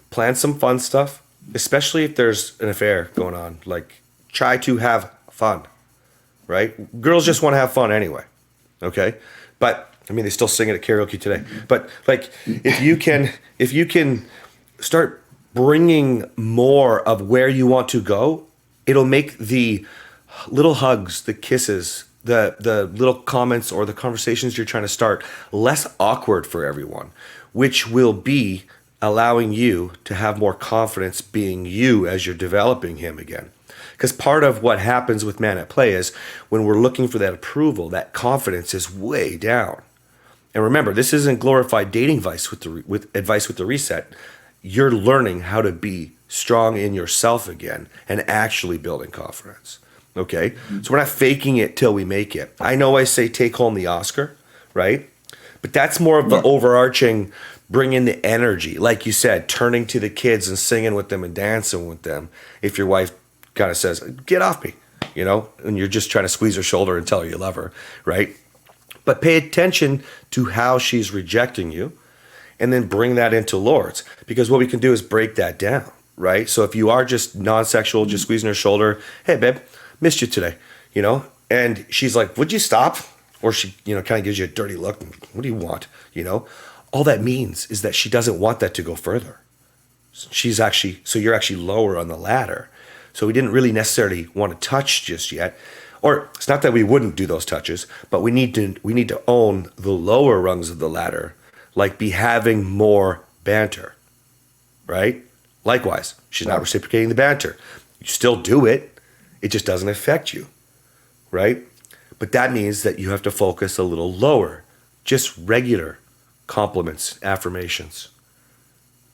Plan some fun stuff, especially if there's an affair going on. Like, try to have fun, right? Girls just want to have fun anyway, okay? But I mean, they still sing it at karaoke today. But like, if you can start bringing more of where you want to go, it'll make the little hugs, the kisses, the little comments or the conversations you're trying to start less awkward for everyone, which will be allowing you to have more confidence being you as you're developing him again. Because part of what happens with man at play is when we're looking for that approval, that confidence is way down. And remember, this isn't glorified dating advice with the reset. You're learning how to be strong in yourself again and actually building confidence. Okay? So we're not faking it till we make it. I know I say take home the Oscar, right? But that's more of the overarching bring in the energy. Like you said, turning to the kids and singing with them and dancing with them. If your wife kind of says, get off me, and you're just trying to squeeze her shoulder and tell her you love her, right? But pay attention to how she's rejecting you and then bring that into Lord's, because what we can do is break that down, right? So if you are just non-sexual, just squeezing her shoulder, hey, babe, missed you today, and she's like, would you stop? Or she, kind of gives you a dirty look. What do you want? All that means is that she doesn't want that to go further. So you're actually lower on the ladder. So we didn't really necessarily want to touch just yet. Or it's not that we wouldn't do those touches, but we need to own the lower rungs of the ladder, like be having more banter, right? Likewise, she's not reciprocating the banter. You still do it. It just doesn't affect you, right? But that means that you have to focus a little lower. Just regular compliments, affirmations,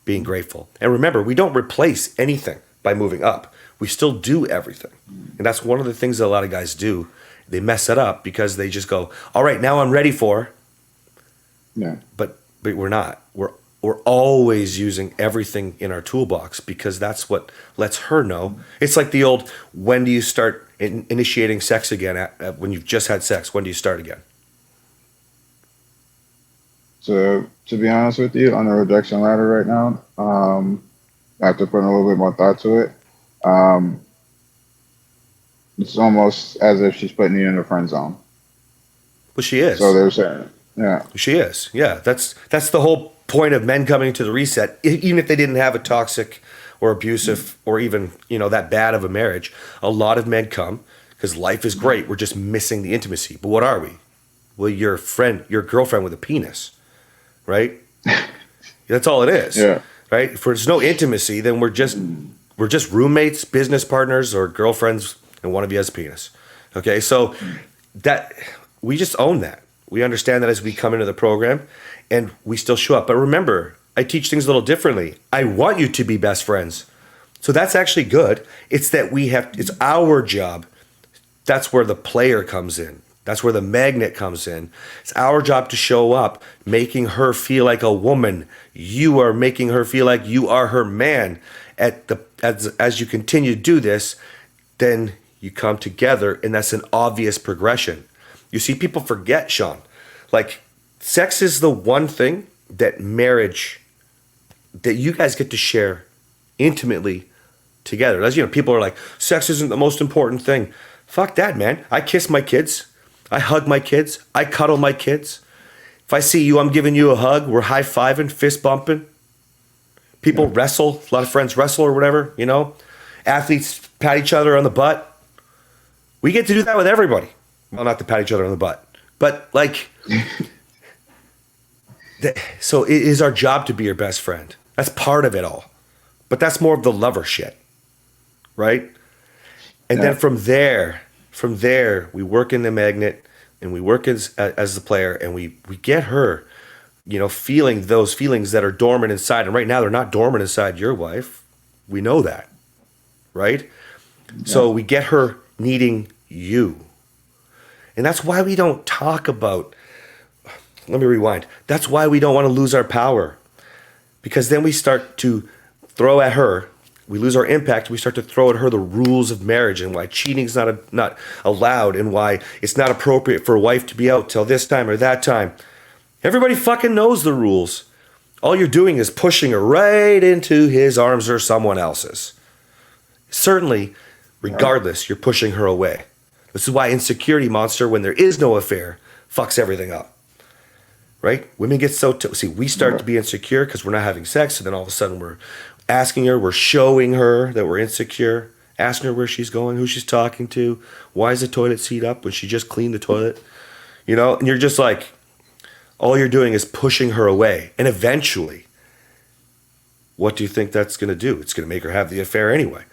being grateful. And remember, we don't replace anything by moving up. We still do everything. And that's one of the things that a lot of guys do. They mess it up because they just go, all right, now I'm ready for. Yeah. But we're not. we're always using everything in our toolbox because that's what lets her know. It's like the old, when do you start initiating sex again? When you've just had sex, when do you start again? So to be honest with you, on the rejection ladder right now, after putting a little bit more thought to it, um, it's almost as if she's putting me in the friend zone. Well, she So is. there's a yeah, She is. Yeah, that's the whole point of men coming to the reset. Even if they didn't have a toxic or abusive or even that bad of a marriage, a lot of men come because life is great. We're just missing the intimacy. But what are we? Well, your friend, your girlfriend with a penis, right? That's all it is, yeah, right? If there's no intimacy, then we're just roommates, business partners, or girlfriends, and one of you has a penis. Okay, so that we just own that. We understand that as we come into the program, and we still show up. But remember, I teach things a little differently. I want you to be best friends, so that's actually good. It's that it's our job. That's where the player comes in. That's where the magnet comes in. It's our job to show up, making her feel like a woman. You are making her feel like you are her man. As you continue to do this, then you come together, and that's an obvious progression. You see, people forget, Sean. Like, sex is the one thing that you guys get to share intimately together. As people are like, sex isn't the most important thing. Fuck that, man. I kiss my kids. I hug my kids. I cuddle my kids. If I see you, I'm giving you a hug. We're high-fiving, fist bumping. People wrestle. A lot of friends wrestle or whatever, Athletes pat each other on the butt. We get to do that with everybody. Well, not to pat each other on the butt. But, so it is our job to be your best friend. That's part of it all. But that's more of the lover shit, right? And then from there, we work in the magnet and we work as the player, and we get her, feeling those feelings that are dormant inside. And right now, they're not dormant inside your wife. We know that, right? Yeah. So we get her needing you. And that's why we don't talk about, let me rewind. That's why we don't want to lose our power. Because then we start to throw at her, we lose our impact, we start to throw at her the rules of marriage and why cheating is not allowed and why it's not appropriate for a wife to be out till this time or that time. Everybody fucking knows the rules. All you're doing is pushing her right into his arms or someone else's. Certainly, regardless, you're pushing her away. This is why insecurity monster, when there is no affair, fucks everything up. Right? Women get we start to be insecure because we're not having sex, and then all of a sudden we're asking her, we're showing her that we're insecure, asking her where she's going, who she's talking to, why is the toilet seat up when she just cleaned the toilet? And you're just like, all you're doing is pushing her away. And eventually, what do you think that's going to do? It's going to make her have the affair anyway.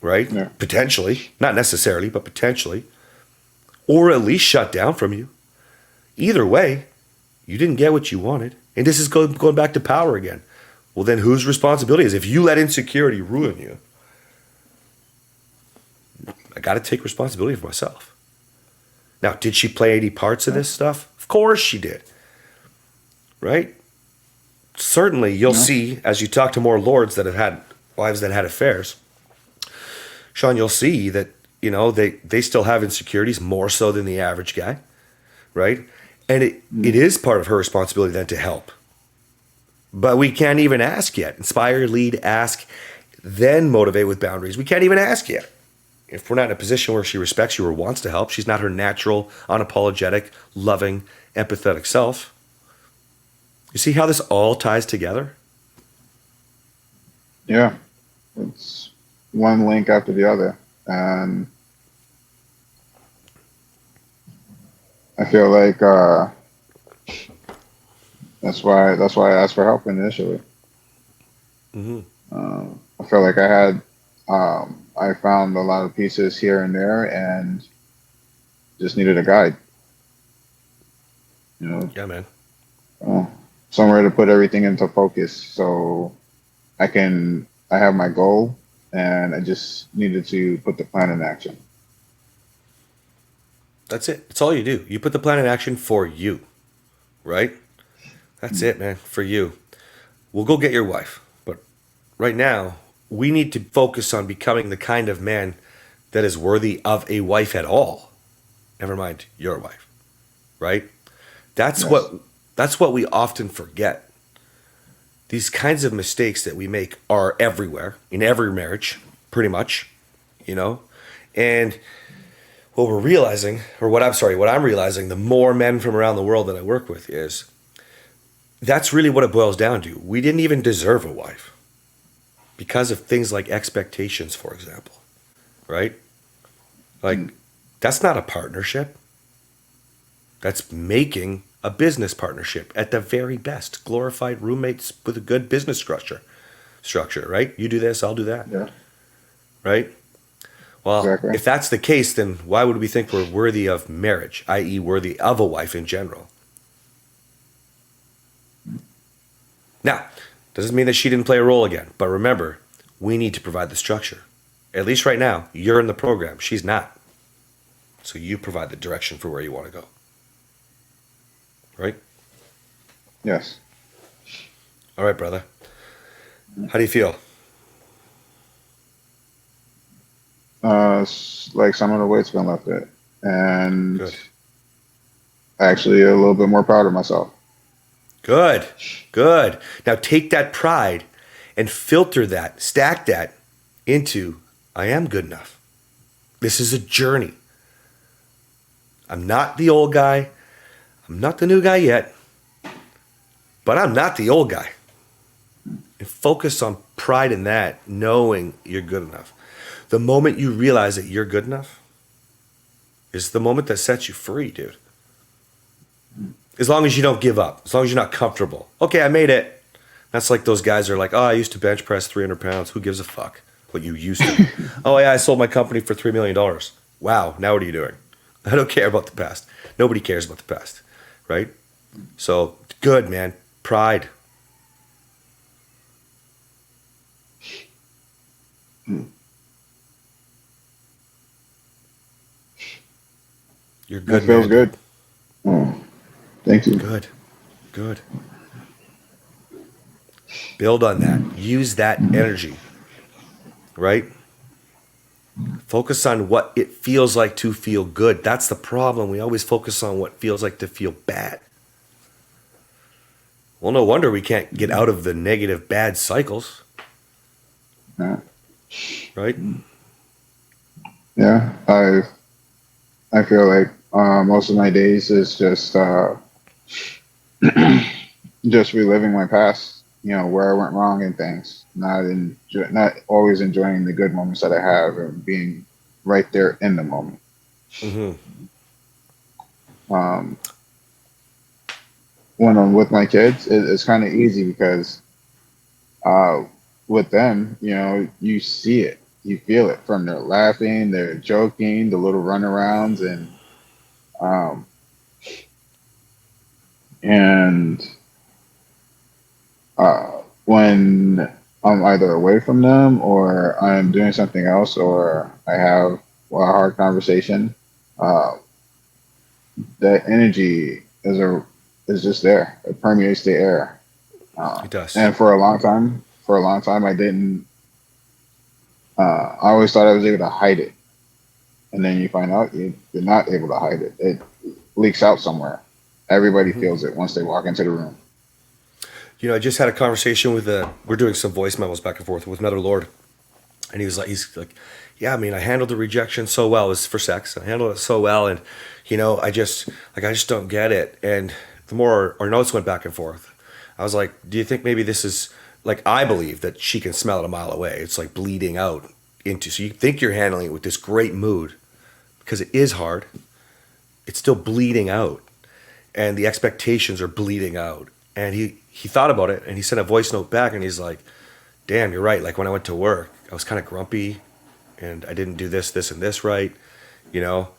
Right? Yeah. Potentially. Not necessarily, but potentially. Or at least shut down from you. Either way, you didn't get what you wanted. And this is going back to power again. Well, then whose responsibility is it? If you let insecurity ruin you, I got to take responsibility for myself. Now, did she play any parts of this stuff? Of course she did. Right? Certainly, you'll see, as you talk to more lords that have had wives that had affairs, Sean, you'll see that, they still have insecurities more so than the average guy, right? And it is part of her responsibility then to help. But we can't even ask yet. Inspire, lead, ask, then motivate with boundaries. We can't even ask yet. If we're not in a position where she respects you or wants to help, she's not her natural, unapologetic, loving, empathetic self. You see how this all ties together? Yeah. It's one link after the other. And I feel like that's why I asked for help initially. Mm-hmm. I feel like I found a lot of pieces here and there and just needed a guide. Yeah, man. Somewhere to put everything into focus so I have my goal and I just needed to put the plan in action. That's it. It's all you do. You put the plan in action for you, right? That's it, man, for you. We'll go get your wife. But right now, we need to focus on becoming the kind of man that is worthy of a wife at all. Never mind your wife, right? That's Yes. what we often forget. These kinds of mistakes that we make are everywhere, in every marriage, pretty much, you know? And what we're realizing, or what I'm realizing, the more men from around the world that I work with is that's really what it boils down to. We didn't even deserve a wife because of things like expectations, for example, right? Like, that's not a partnership. That's making a business partnership at the very best. Glorified roommates with a good business structure, right? You do this, I'll do that, Yeah. right? Well, Exactly. if that's the case, then why would we think we're worthy of marriage, i.e., worthy of a wife in general? Now, doesn't mean that she didn't play a role again, but remember, we need to provide the structure. At least right now, you're in the program, she's not. So you provide the direction for where you want to go. Right? Yes. All right, brother. How do you feel? Like some of the weight's been lifted, and Good. actually a little bit more proud of myself. Good. Good. Now take that pride and filter that, stack that into I am good enough. This is a journey. I'm not the old guy. I'm not the new guy yet. But I'm not the old guy. And focus on pride in that, knowing you're good enough. The moment you realize that you're good enough is the moment that sets you free, dude. As long as you don't give up, as long as you're not comfortable. Okay, I made it. That's like those guys are like, oh, I used to bench press 300 pounds. Who gives a fuck what you used to? Oh, yeah, I sold my company for $3 million. Wow, now what are you doing? I don't care about the past. Nobody cares about the past, right? So, good, man. Pride. You're good, That feels man. good. Oh, thank you. Good. Good. Build on that. Use that energy, right? Focus on what it feels like to feel good. That's the problem. We always focus on what feels like to feel bad. Well, no wonder we can't get out of the negative, bad cycles, Yeah. right? Yeah. I feel like most of my days is just reliving my past. You know, where I went wrong in things. Not always enjoying the good moments that I have and being right there in the moment. Mm-hmm. Um, when I'm with my kids, it's kind of easy because uh, with them, you know, you see it, you feel it from their laughing, their joking, the little runarounds, um, and when I'm either away from them or I'm doing something else or I have a hard conversation, uh, the energy is just there. It permeates the air. It does. And for a long time, I didn't. I always thought I was able to hide it, and then you find out you're not able to hide it. It leaks out somewhere. Everybody feels it once they walk into the room. You know, I just had a conversation with we're doing some voice memos back and forth with another Lord. And he's like, yeah, I mean, I handled the rejection so well. It was for sex. I handled it so well. And, you know, I just don't get it. And the more our notes went back and forth, I was like, do you think maybe this is, like, I believe that she can smell it a mile away. It's like bleeding out so you think you're handling it with this great mood because it is hard. It's still bleeding out. And the expectations are bleeding out. And he thought about it and he sent a voice note back and he's like, damn, you're right. Like when I went to work, I was kind of grumpy and I didn't do this, and this right, you know?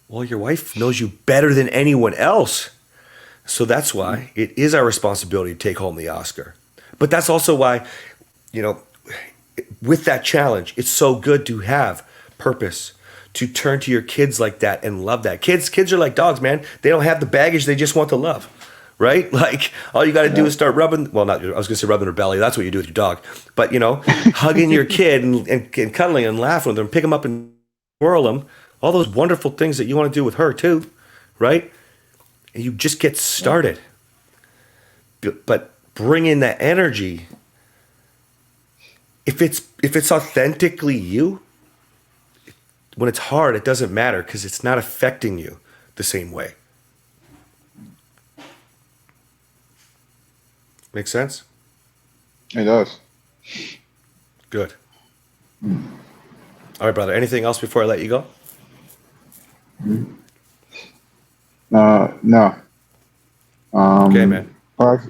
Well, your wife knows you better than anyone else. So that's why it is our responsibility to take home the Oscar. But that's also why, you know, with that challenge, it's so good to have purpose, to turn to your kids like that and love that. Kids are like dogs, man. They don't have the baggage. They just want the love, right? Like all you got to do Yeah. is start rubbing. Well, not I was going to say rubbing her belly. That's what you do with your dog. But hugging your kid and cuddling and laughing with them, pick them up and twirl them. All those wonderful things that you want to do with her too, right? And you just get Yeah. started. But bring in that energy. If it's authentically you, when it's hard, it doesn't matter because it's not affecting you the same way. Make sense? It does. Good. All right, brother. Anything else before I let you go? No. Okay, man. Well,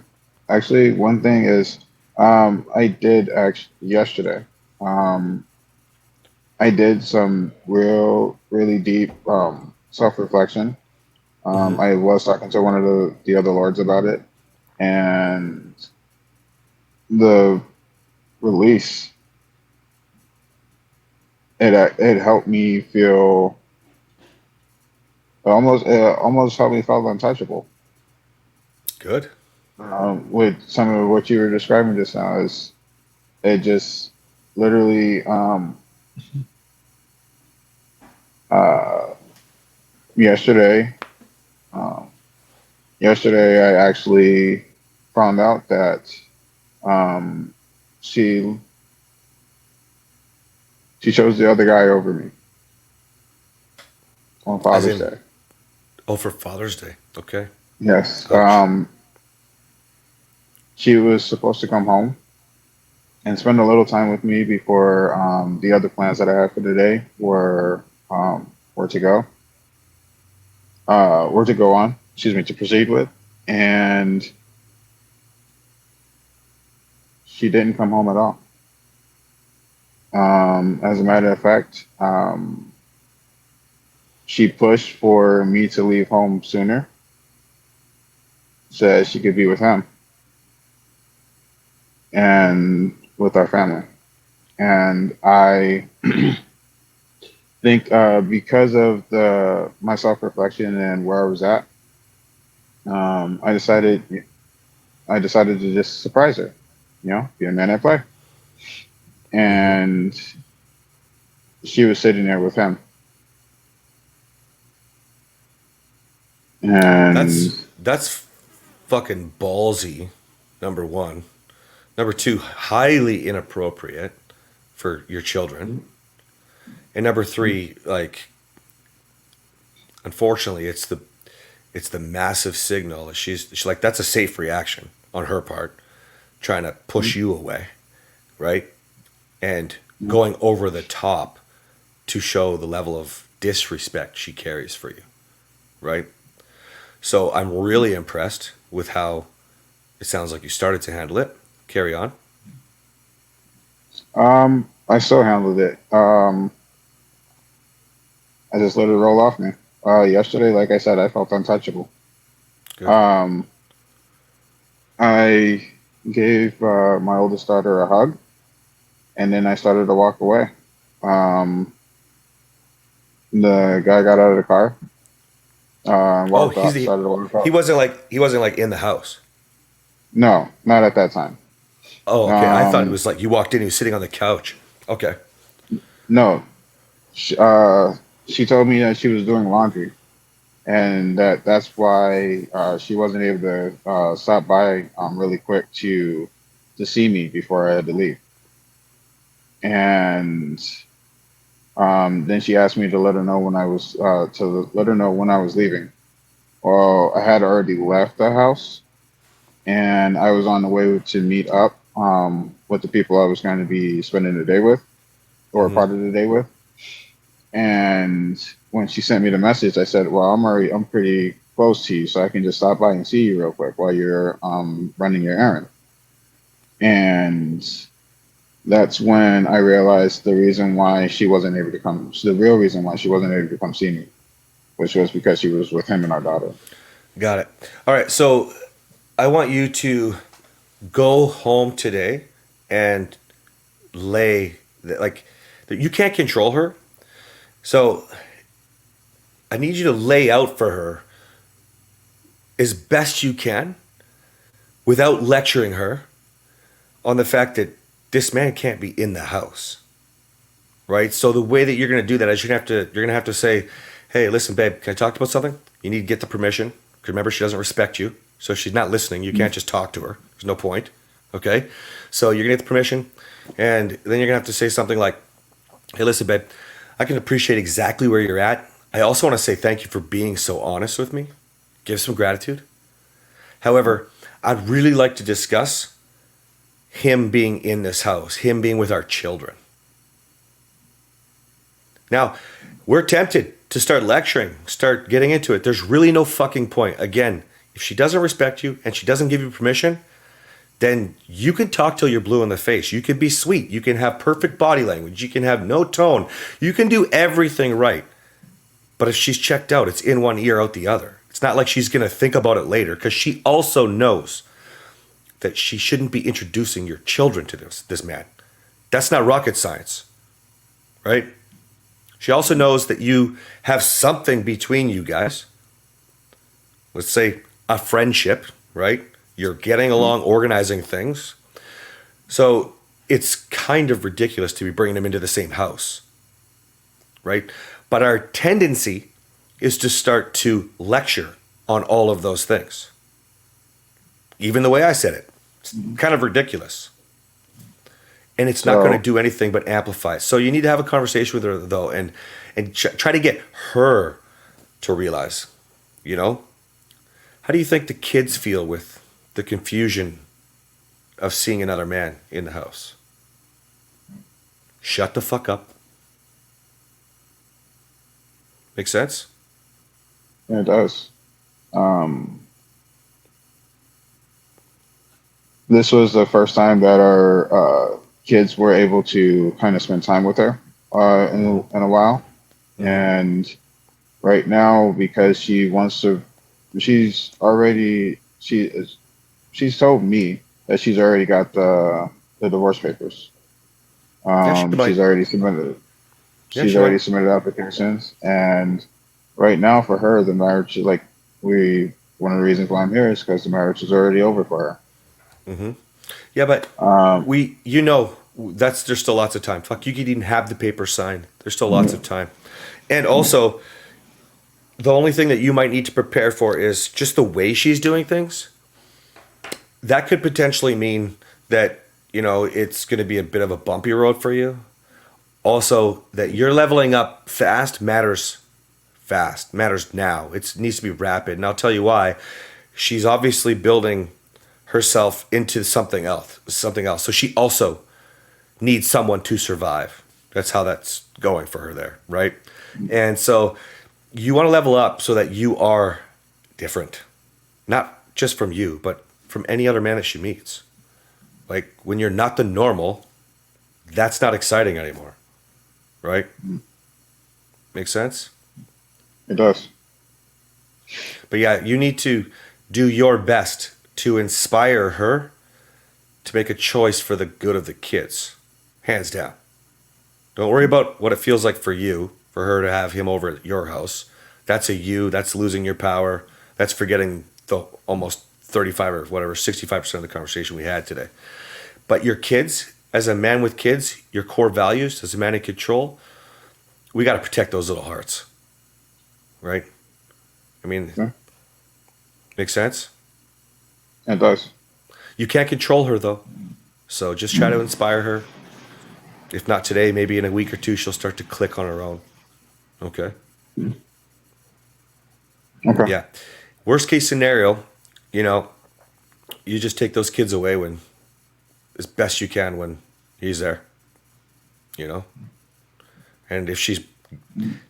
actually, one thing is, I did actually yesterday. Um, I did some really deep self-reflection. Hmm. I was talking to one of the other lords about it, and the release it helped me feel almost helped me feel untouchable. Good. With some of what you were describing just now is it just literally uh, yesterday um, yesterday I actually found out that um, she she chose the other guy over me on As Father's in, Day. oh, for Father's Day. Okay. Yes. Ouch. She was supposed to come home and spend a little time with me before the other plans that I had for the day were to go were to go on. Excuse me, to proceed with, and she didn't come home at all. As a matter of fact, she pushed for me to leave home sooner so that she could be with him and with our family. And I think because of the my self reflection and where I was at, um, I decided I decided to just surprise her, be a man at play. Hmm. And she was sitting there with him, and That's fucking ballsy. Number one. Number two, highly inappropriate for your children. And number three, like, unfortunately, it's the massive signal that she's like that's a safe reaction on her part, trying to push you away, right? And going over the top to show the level of disrespect she carries for you, right? So I'm really impressed with how it sounds like you started to handle it. Carry on. I still handled it. I just let it roll off me. Yesterday, like I said, I felt untouchable. Good. Um, I gave my oldest daughter a hug, and then I started to walk away. Um, the guy got out of the car, Oh, walked out, started to walk he out. wasn't like in the house. No, not at that time. Oh, okay. I thought it Um, was like you walked in, he was sitting on the couch. Okay. no, she told me that she was doing laundry, and that's why she wasn't able to stop by really quick to see me before I had to leave. And then she asked me to let her know when I was to let her know when I was leaving. Well, I had already left the house, and I was on the way to meet up with the people I was going to be spending the day with, or Hmm. part of the day with. And when she sent me the message, I said, "Well, I'm pretty close to you, so I can just stop by and see you real quick while you're running your errand." And that's when I realized the reason why she wasn't able to come, the real reason why she wasn't able to come see me, which was because she was with him and our daughter. Got it. All right. So I want you to go home today and like you can't control her. So I need you to lay out for her as best you can without lecturing her on the fact that this man can't be in the house. Right? So the way that you're going to do that is you're going to have to say, "Hey, listen, babe, can I talk about something? You need to get the permission. Because remember, she doesn't respect you. So if she's not listening, you can't just talk to her. There's no point. Okay? So you're going to get the permission. And then you're going to have to say something like, "Hey, listen, babe, I can appreciate exactly where you're at. I also want to say thank you for being so honest with me. Give some gratitude. However, I'd really like to discuss him being in this house, him being with our children." Now, we're tempted to start lecturing, start getting into it. There's really no fucking point. Again, if she doesn't respect you and she doesn't give you permission, then you can talk till you're blue in the face. You can be sweet. You can have perfect body language. You can have no tone. You can do everything right. But if she's checked out, it's in one ear, out the other. It's not like she's going to think about it later, because she also knows that she shouldn't be introducing your children to this man. That's not rocket science, right? She also knows that you have something between you guys. Let's say a friendship, right? You're getting along, organizing things. So it's kind of ridiculous to be bringing them into the same house, right? But our tendency is to start to lecture on all of those things. Even the way I said it, it's kind of ridiculous. And it's not going to do anything but amplify it. So you need to have a conversation with her, though, and try to get her to realize, you know? How do you think the kids feel with the confusion of seeing another man in the house? Shut the fuck up. Make sense? Yeah, it does. This was the first time that our kids were able to kind of spend time with her in a while. And right now, because she wants to, she's told me that she's already got the divorce papers. She's already submitted it. She's already submitted applications, and right now for her, the marriage is like one of the reasons why I'm here is because the marriage is already over for her. Mm-hmm. Yeah, but there's still lots of time. Fuck, you could even have the paper signed. There's still lots of time. And also, the only thing that you might need to prepare for is just the way she's doing things. That could potentially mean that, it's going to be a bit of a bumpy road for you. Also, that you're leveling up matters now. It needs to be rapid. And I'll tell you why. She's obviously building herself into something else. So she also needs someone to survive. That's how that's going for her there, right? And so you want to level up so that you are different. Not just from you, but from any other man that she meets. Like, when you're not the normal, that's not exciting anymore. Right? Make sense? It does. But yeah, you need to do your best to inspire her to make a choice for the good of the kids. Hands down. Don't worry about what it feels like for you, for her to have him over at your house. That's that's losing your power. That's forgetting the almost 35 or whatever, 65% of the conversation we had today. But your kids, as a man with kids, your core values, as a man in control, we got to protect those little hearts. Right? I mean, makes sense? It does. You can't control her, though. So just try to inspire her. If not today, maybe in a week or two, she'll start to click on her own. Okay? Okay. Yeah. Worst case scenario, you just take those kids away as best you can when he's there. And if she's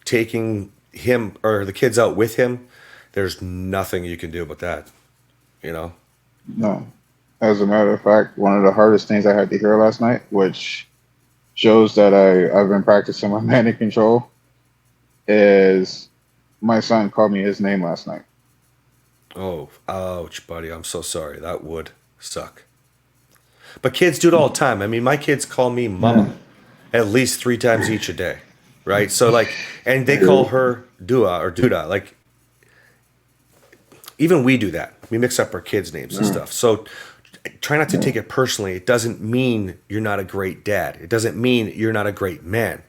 taking him or the kids out with him, there's nothing you can do about that. No. As a matter of fact, one of the hardest things I had to hear last night, which shows that I've been practicing my manic control, is my son called me his name last night. Oh, ouch, buddy. I'm so sorry. That would suck. But kids do it all the time. I mean, my kids call me mama at least 3 times each a day, right? So, and they call her Dua or Duda. even we do that. We mix up our kids' names and stuff. So try not to take it personally. It doesn't mean you're not a great dad. It doesn't mean you're not a great man,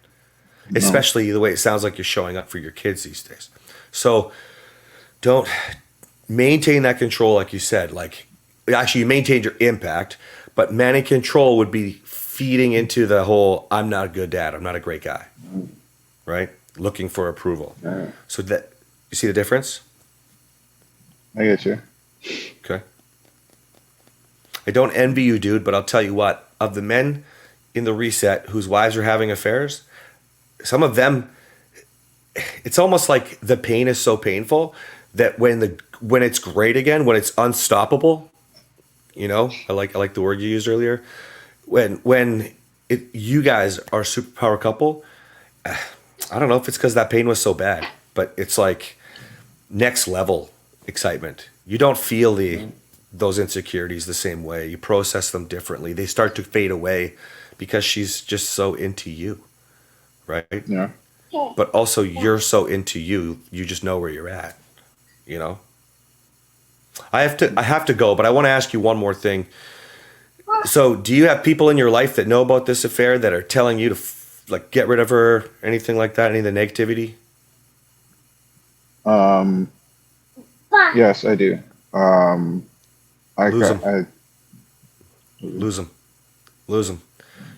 especially the way it sounds like you're showing up for your kids these days. So don't maintain that control, like you said. Like, actually, you maintained your impact, but managing control would be feeding into the whole "I'm not a good dad. I'm not a great guy," right? Looking for approval. So that you see the difference. I get you. Okay. I don't envy you, dude, but I'll tell you what. Of the men in the reset whose wives are having affairs, some of them, it's almost like the pain is so painful that when it's great again, when it's unstoppable, you know, I like the word you used earlier. When you guys are a superpower couple, I don't know if it's because that pain was so bad, but it's like next level excitement. You don't feel those insecurities the same way. You process them differently. They start to fade away because she's just so into you, right? Yeah. But also you're so into you, you just know where you're at, you know? I have to go, but I want to ask you one more thing. So do you have people in your life that know about this affair that are telling you to like get rid of her, anything like that, any of the negativity? Yes, I do. Lose them. Lose them.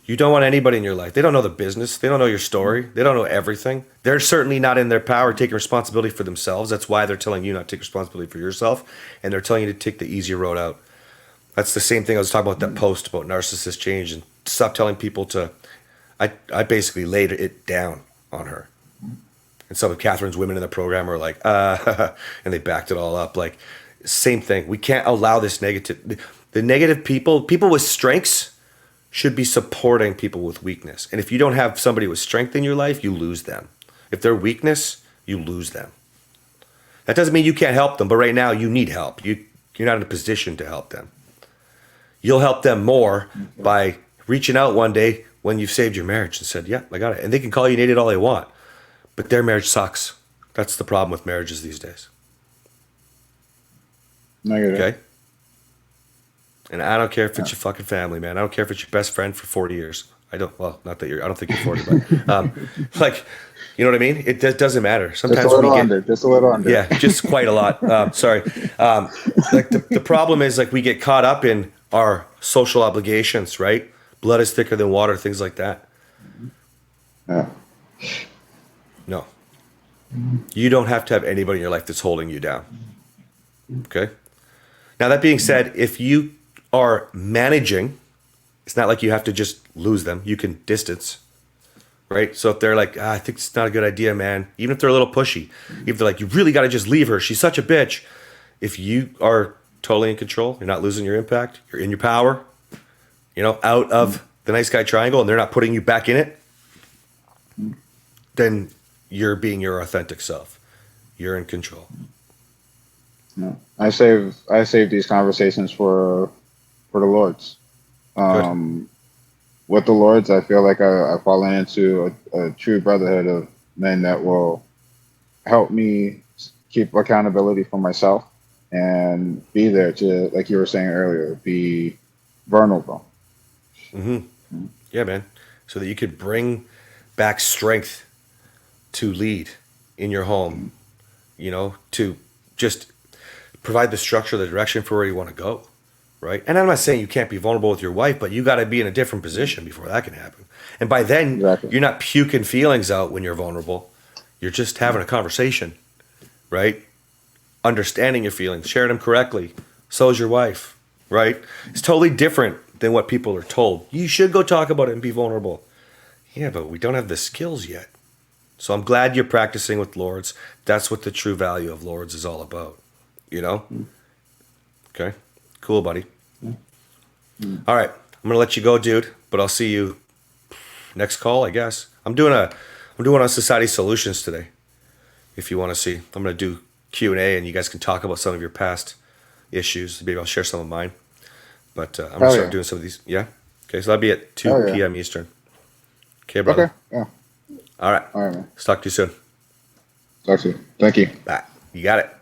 You don't want anybody in your life. They don't know the business. They don't know your story. They don't know everything. They're certainly not in their power taking responsibility for themselves. That's why they're telling you not to take responsibility for yourself, and they're telling you to take the easier road out. That's the same thing I was talking about, that post about narcissist change, and stop telling people to. I basically laid it down on her. And some of Catherine's women in the program were like, and they backed it all up. Like, same thing. We can't allow this negative. The negative people with strengths should be supporting people with weakness. And if you don't have somebody with strength in your life, you lose them. If they're weakness, you lose them. That doesn't mean you can't help them, but right now you need help. You're not in a position to help them. You'll help them more by reaching out one day when you've saved your marriage and said, yeah, I got it. And they can call you an idiot all they want, but their marriage sucks. That's the problem with marriages these days. Okay? And I don't care if it's your fucking family, man. I don't care if it's your best friend for 40 years. I don't think you're 40, but like, you know what I mean? It doesn't matter. Sometimes just a little under. Yeah, just quite a lot. Sorry. Like the problem is like we get caught up in our social obligations, right? Blood is thicker than water, things like that. Yeah. No. You don't have to have anybody in your life that's holding you down. Okay? Now, that being said, if you are managing, it's not like you have to just lose them. You can distance, right? So if they're like, I think it's not a good idea, man. Even if they're a little pushy. If they're like, you really got to just leave her. She's such a bitch. If you are totally in control, you're not losing your impact, you're in your power, you know, out of the nice guy triangle, and they're not putting you back in it, then you're being your authentic self. You're in control. Yeah. I save these conversations for the Lords. With the Lords, I feel like I've fallen into a true brotherhood of men that will help me keep accountability for myself and be there to, like you were saying earlier, be vulnerable. Mm-hmm. Yeah, man. So that you could bring back strength to lead in your home, you know, to just provide the structure, the direction for where you want to go, right? And I'm not saying you can't be vulnerable with your wife, but you got to be in a different position before that can happen. And by then, You're not puking feelings out when you're vulnerable. You're just having a conversation, right? Understanding your feelings, sharing them correctly. So is your wife, right? It's totally different than what people are told. You should go talk about it and be vulnerable. Yeah, but we don't have the skills yet. So I'm glad you're practicing with Lords. That's what the true value of Lords is all about. You know? Okay. Cool, buddy. All right. I'm gonna let you go, dude. But I'll see you next call, I guess. I'm doing on Society Solutions today. If you want to see, I'm gonna do Q&A, and you guys can talk about some of your past issues. Maybe I'll share some of mine. But I'm gonna start doing some of these. Yeah. Okay. So that'll be at 2 p.m. Eastern. Okay, brother. Okay. Yeah. All right. All right, man. Let's talk to you soon. Talk to you. Thank you. Bye. You got it.